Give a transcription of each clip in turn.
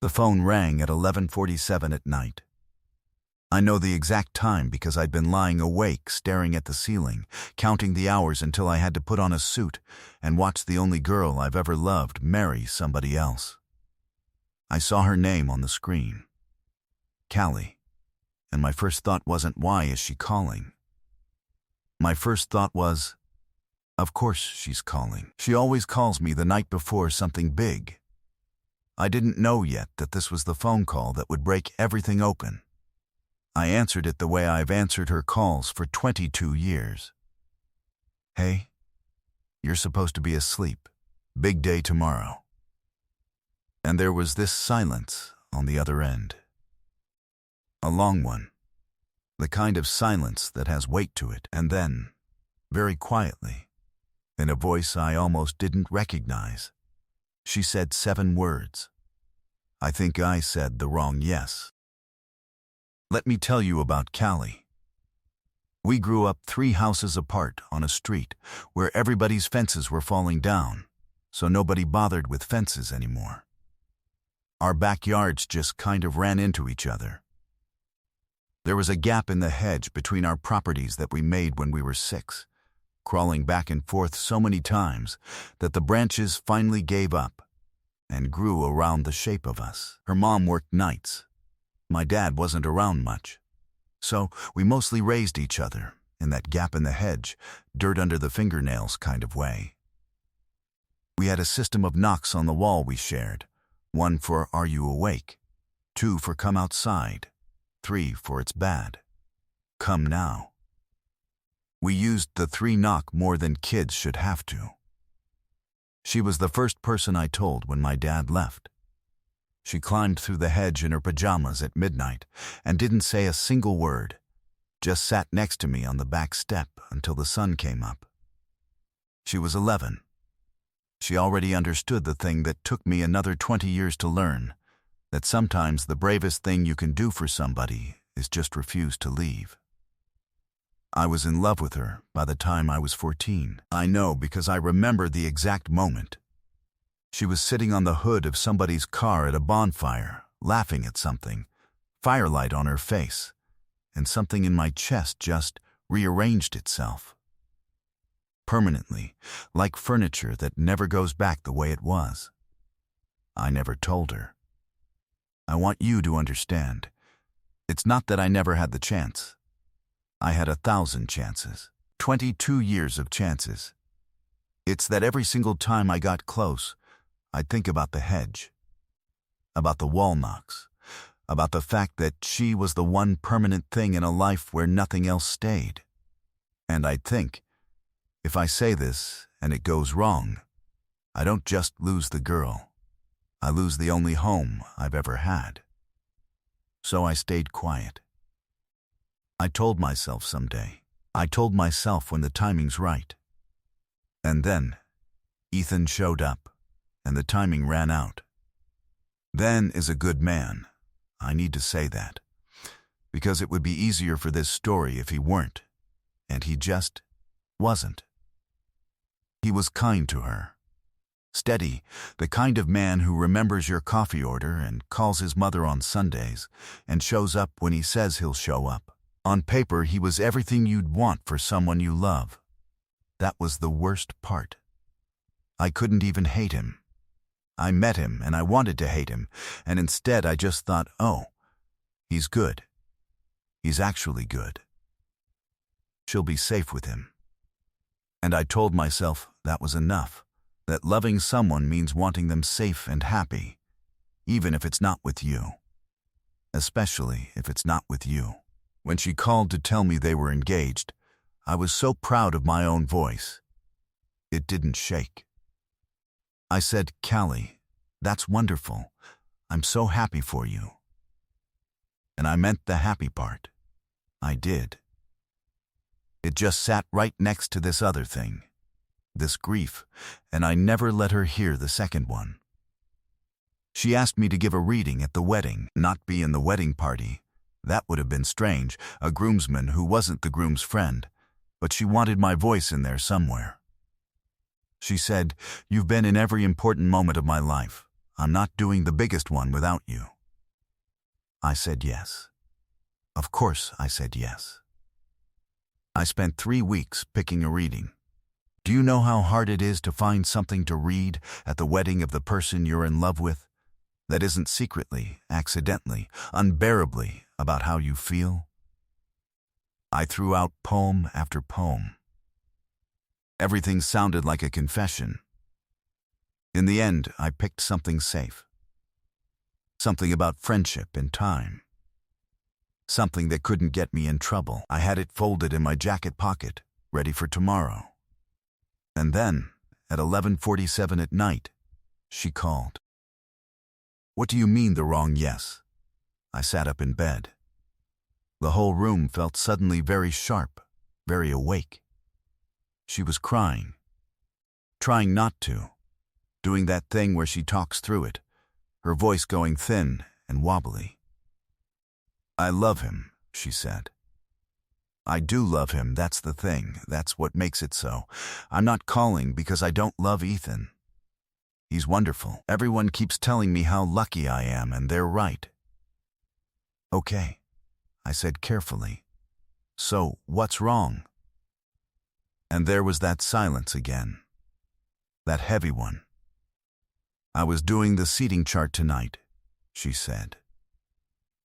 The phone rang at 11:47 at night. I know the exact time because I'd been lying awake staring at the ceiling, counting the hours until I had to put on a suit and watch the only girl I've ever loved marry somebody else. I saw her name on the screen. Callie. And my first thought wasn't, why is she calling? My first thought was, of course she's calling. She always calls me the night before something big. I didn't know yet that this was the phone call that would break everything open. I answered it the way I've answered her calls for 22 years. Hey, you're supposed to be asleep. Big day tomorrow. And there was this silence on the other end. A long one. The kind of silence that has weight to it. And then, very quietly, in a voice I almost didn't recognize, she said 7 words. I think I said the wrong yes. Let me tell you about Callie. We grew up 3 houses apart on a street where everybody's fences were falling down, so nobody bothered with fences anymore. Our backyards just kind of ran into each other. There was a gap in the hedge between our properties that we made when we were 6, crawling back and forth so many times that the branches finally gave up and grew around the shape of us. Her mom worked nights. My dad wasn't around much, so we mostly raised each other in that gap in the hedge, dirt under the fingernails kind of way. We had a system of knocks on the wall we shared, 1 for "Are you awake?", 2 for "Come outside", 3 for "It's bad. Come now." We used the 3 knock more than kids should have to. She was the first person I told when my dad left. She climbed through the hedge in her pajamas at midnight and didn't say a single word, just sat next to me on the back step until the sun came up. She was 11. She already understood the thing that took me another 20 years to learn, that sometimes the bravest thing you can do for somebody is just refuse to leave. I was in love with her by the time I was 14. I know because I remember the exact moment. She was sitting on the hood of somebody's car at a bonfire, laughing at something, firelight on her face, and something in my chest just rearranged itself. Permanently, like furniture that never goes back the way it was. I never told her. I want you to understand. It's not that I never had the chance. I had 1,000 chances, 22 years of chances. It's that every single time I got close, I'd think about the hedge, about the wall knocks, about the fact that she was the one permanent thing in a life where nothing else stayed. And I'd think, if I say this and it goes wrong, I don't just lose the girl, I lose the only home I've ever had. So I stayed quiet. I told myself someday. I told myself when the timing's right. And then, Ethan showed up, and the timing ran out. Then is a good man. I need to say that, because it would be easier for this story if he weren't, and he just wasn't. He was kind to her. Steady, the kind of man who remembers your coffee order and calls his mother on Sundays and shows up when he says he'll show up. On paper, he was everything you'd want for someone you love. That was the worst part. I couldn't even hate him. I met him and I wanted to hate him, and instead I just thought, oh, he's good. He's actually good. She'll be safe with him. And I told myself that was enough, that loving someone means wanting them safe and happy, even if it's not with you. Especially if it's not with you. When she called to tell me they were engaged, I was so proud of my own voice. It didn't shake. I said, Callie, that's wonderful. I'm so happy for you. And I meant the happy part. I did. It just sat right next to this other thing, this grief, and I never let her hear the second one. She asked me to give a reading at the wedding, not be in the wedding party. That would have been strange, a groomsman who wasn't the groom's friend, but she wanted my voice in there somewhere. She said, "You've been in every important moment of my life. I'm not doing the biggest one without you." I said yes. Of course I said yes. I spent 3 weeks picking a reading. Do you know how hard it is to find something to read at the wedding of the person you're in love with that isn't secretly, accidentally, unbearably about how you feel? I threw out poem after poem. Everything sounded like a confession. In the end, I picked something safe. Something about friendship and time. Something that couldn't get me in trouble. I had it folded in my jacket pocket, ready for tomorrow. And then, at 11:47 at night, she called. "What do you mean the wrong yes?" I sat up in bed. The whole room felt suddenly very sharp, very awake. She was crying. Trying not to. Doing that thing where she talks through it, her voice going thin and wobbly. "I love him," she said. "I do love him, that's the thing. That's what makes it so. I'm not calling because I don't love Ethan. He's wonderful. Everyone keeps telling me how lucky I am, and they're right." "Okay," I said carefully. "So, what's wrong?" And there was that silence again. That heavy one. "I was doing the seating chart tonight," she said.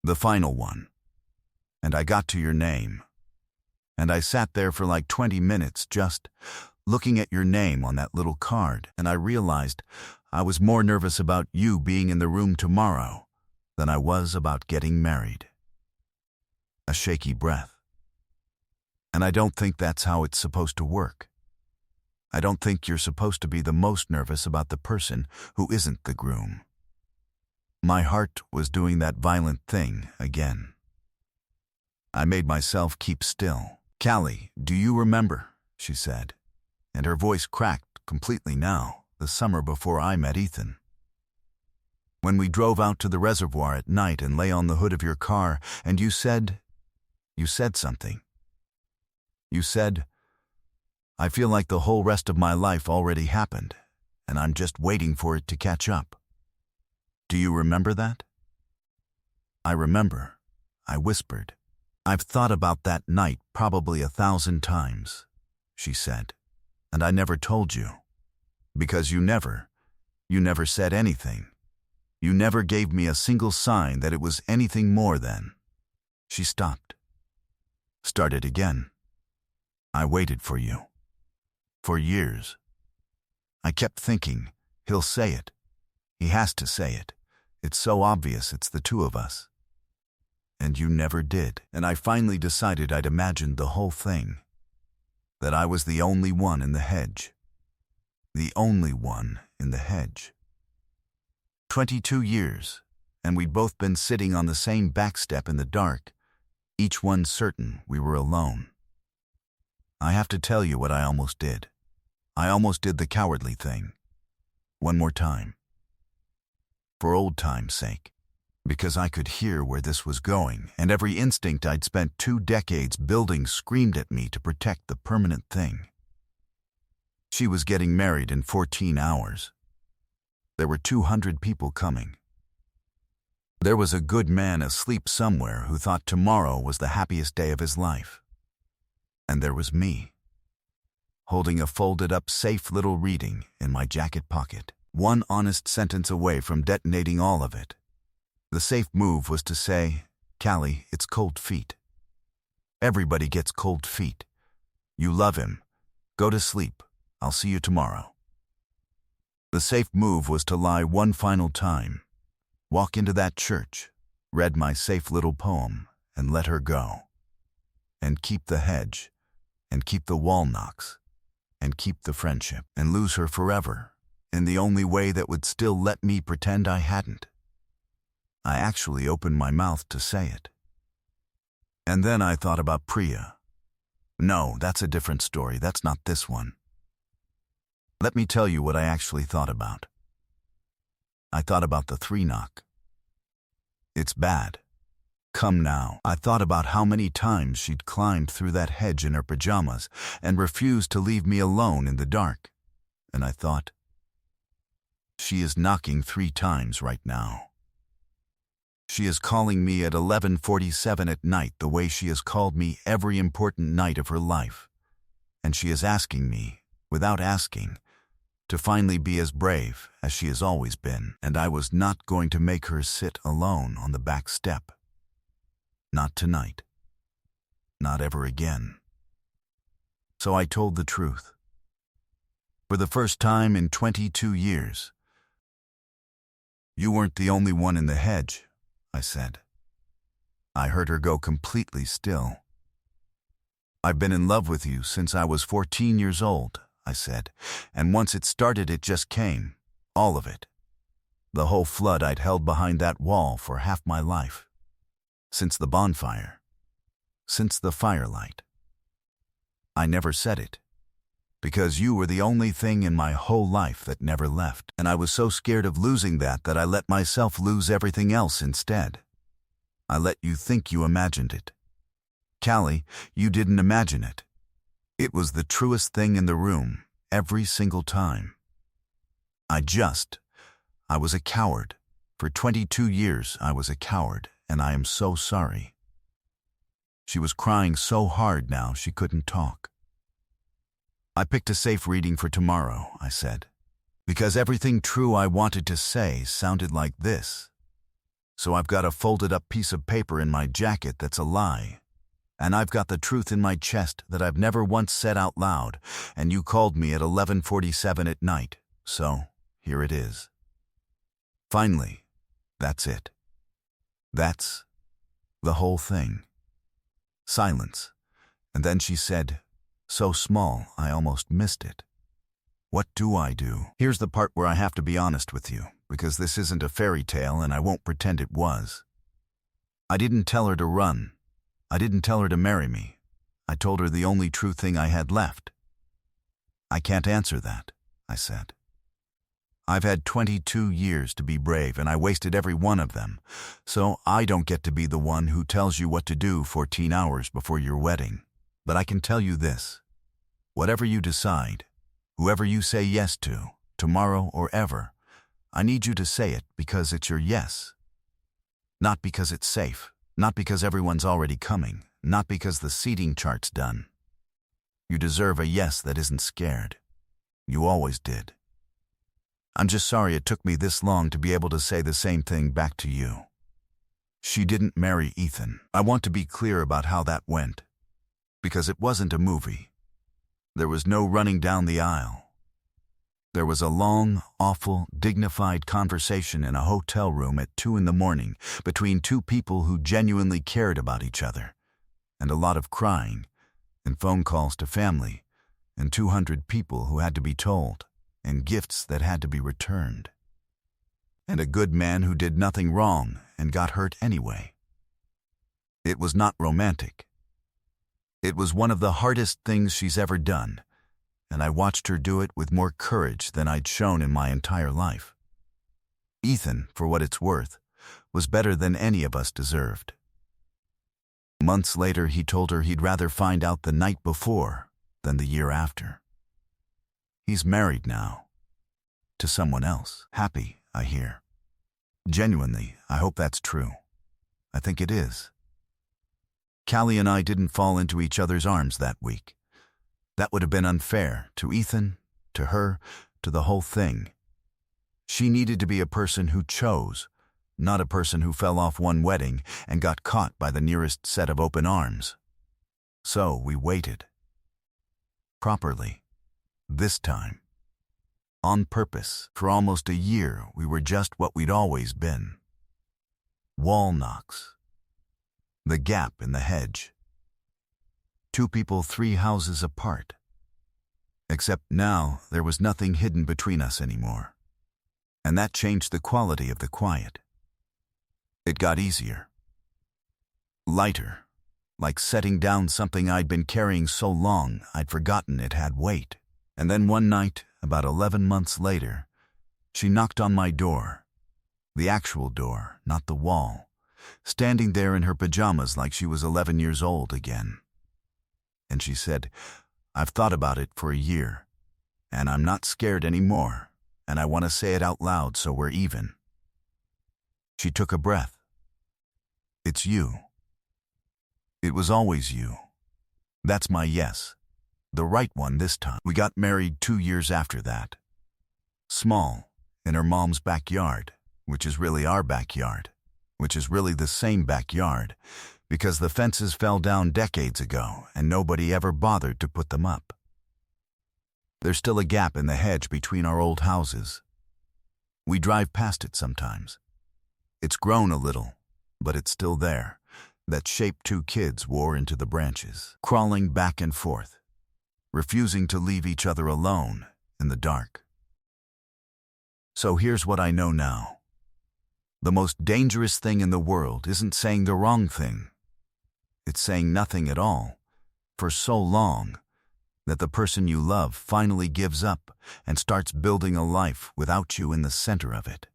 "The final one. And I got to your name. And I sat there for like 20 minutes just looking at your name on that little card, and I realized I was more nervous about you being in the room tomorrow than I was about getting married." A shaky breath. "And I don't think that's how it's supposed to work. I don't think you're supposed to be the most nervous about the person who isn't the groom." My heart was doing that violent thing again. I made myself keep still. "Callie, do you remember?" she said, and her voice cracked completely now, the summer before I met Ethan. "When we drove out to the reservoir at night and lay on the hood of your car, and you said something. You said, 'I feel like the whole rest of my life already happened, and I'm just waiting for it to catch up.' Do you remember that?" "I remember," I whispered. "I've thought about that night probably 1,000 times," she said. "And I never told you. Because you never said anything. You never gave me a single sign that it was anything more than." She stopped. Started again. "I waited for you. For years. I kept thinking, he'll say it. He has to say it. It's so obvious it's the two of us. And you never did. And I finally decided I'd imagined the whole thing. That I was the only one in the hedge. The only one in the hedge. 22 years, and we'd both been sitting on the same back step in the dark, each one certain we were alone. I have to tell you what I almost did. I almost did the cowardly thing. One more time. For old time's sake. Because I could hear where this was going, and every instinct I'd spent 2 decades building screamed at me to protect the permanent thing. She was getting married in 14 hours. There were 200 people coming. There was a good man asleep somewhere who thought tomorrow was the happiest day of his life. And there was me, holding a folded-up safe little reading in my jacket pocket, one honest sentence away from detonating all of it. The safe move was to say, "Callie, it's cold feet. Everybody gets cold feet. You love him. Go to sleep. I'll see you tomorrow." The safe move was to lie one final time, walk into that church, read my safe little poem, and let her go. And keep the hedge, and keep the wall knocks, and keep the friendship, and lose her forever, in the only way that would still let me pretend I hadn't. I actually opened my mouth to say it. And then I thought about Priya. No, that's a different story. That's not this one. Let me tell you what I actually thought about. I thought about the 3-knock. It's bad. Come now. I thought about how many times she'd climbed through that hedge in her pajamas and refused to leave me alone in the dark. And I thought, She is knocking 3 times right now. She is calling me at 11:47 at night the way she has called me every important night of her life. And she is asking me, without asking, to finally be as brave as she has always been. And I was not going to make her sit alone on the back step. Not tonight. Not ever again. So I told the truth. For the first time in 22 years. You weren't the only one in the hedge, I said. I heard her go completely still. I've been in love with you since I was 14 years old, I said, and once it started it just came, all of it. The whole flood I'd held behind that wall for half my life. Since the bonfire. Since the firelight. I never said it. Because you were the only thing in my whole life that never left, and I was so scared of losing that I let myself lose everything else instead. I let you think you imagined it. Callie, you didn't imagine it. It was the truest thing in the room, every single time. I was a coward. For 22 years I was a coward, and I am so sorry. She was crying so hard now she couldn't talk. I picked a safe reading for tomorrow, I said, because everything true I wanted to say sounded like this. So I've got a folded up piece of paper in my jacket that's a lie. And I've got the truth in my chest that I've never once said out loud, and you called me at 11:47 at night, so here it is. Finally, that's it. That's the whole thing. Silence, and then she said, so small I almost missed it. What do I do? Here's the part where I have to be honest with you, because this isn't a fairy tale and I won't pretend it was. I didn't tell her to run. I didn't tell her to marry me. I told her the only true thing I had left. I can't answer that, I said. I've had 22 years to be brave and I wasted every one of them, so I don't get to be the one who tells you what to do 14 hours before your wedding. But I can tell you this. Whatever you decide, whoever you say yes to, tomorrow or ever, I need you to say it because it's your yes. Not because it's safe, not because everyone's already coming, not because the seating chart's done. You deserve a yes that isn't scared. You always did. I'm just sorry it took me this long to be able to say the same thing back to you. She didn't marry Ethan. I want to be clear about how that went. Because it wasn't a movie. There was no running down the aisle. There was a long, awful, dignified conversation in a hotel room at 2 a.m. between two people who genuinely cared about each other, and a lot of crying, and phone calls to family, and 200 people who had to be told, and gifts that had to be returned. And a good man who did nothing wrong and got hurt anyway. It was not romantic. It was one of the hardest things she's ever done, and I watched her do it with more courage than I'd shown in my entire life. Ethan, for what it's worth, was better than any of us deserved. Months later, he told her he'd rather find out the night before than the year after. He's married now. To someone else. Happy, I hear. Genuinely, I hope that's true. I think it is. Callie and I didn't fall into each other's arms that week. That would have been unfair to Ethan, to her, to the whole thing. She needed to be a person who chose, not a person who fell off one wedding and got caught by the nearest set of open arms. So we waited. Properly. This time. On purpose. For almost a year, we were just what we'd always been. Wall knocks. The gap in the hedge. 2 people 3 houses apart. Except now, there was nothing hidden between us anymore. And that changed the quality of the quiet. It got easier. Lighter. Like setting down something I'd been carrying so long I'd forgotten it had weight. And then one night, about 11 months later, she knocked on my door. The actual door, not the wall. Standing there in her pajamas like she was 11 years old again. And she said, I've thought about it for a year, and I'm not scared anymore, and I want to say it out loud so we're even." She took a breath. "It's you. It was always you. That's my yes. The right one this time." We got married 2 years after that. Small, in her mom's backyard, which is really our backyard, which is really the same backyard, because the fences fell down decades ago and nobody ever bothered to put them up. There's still a gap in the hedge between our old houses. We drive past it sometimes. It's grown a little, but it's still there, that shape 2 kids wore into the branches, crawling back and forth, refusing to leave each other alone in the dark. So here's what I know now. The most dangerous thing in the world isn't saying the wrong thing. It's saying nothing at all, for so long, that the person you love finally gives up and starts building a life without you in the center of it.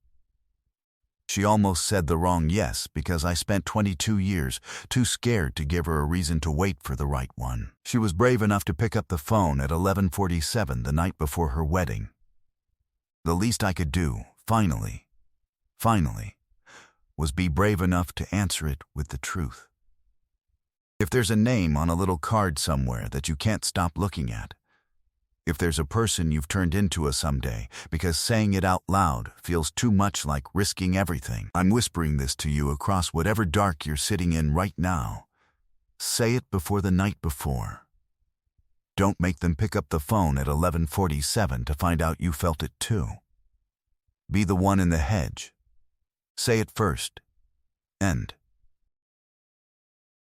She almost said the wrong yes because I spent 22 years too scared to give her a reason to wait for the right one. She was brave enough to pick up the phone at 11:47 the night before her wedding. The least I could do, finally, was be brave enough to answer it with the truth. If there's a name on a little card somewhere that you can't stop looking at, if there's a person you've turned into a someday because saying it out loud feels too much like risking everything, I'm whispering this to you across whatever dark you're sitting in right now. Say it before the night before. Don't make them pick up the phone at 11:47 to find out you felt it too. Be the one in the hedge. Say it first. End.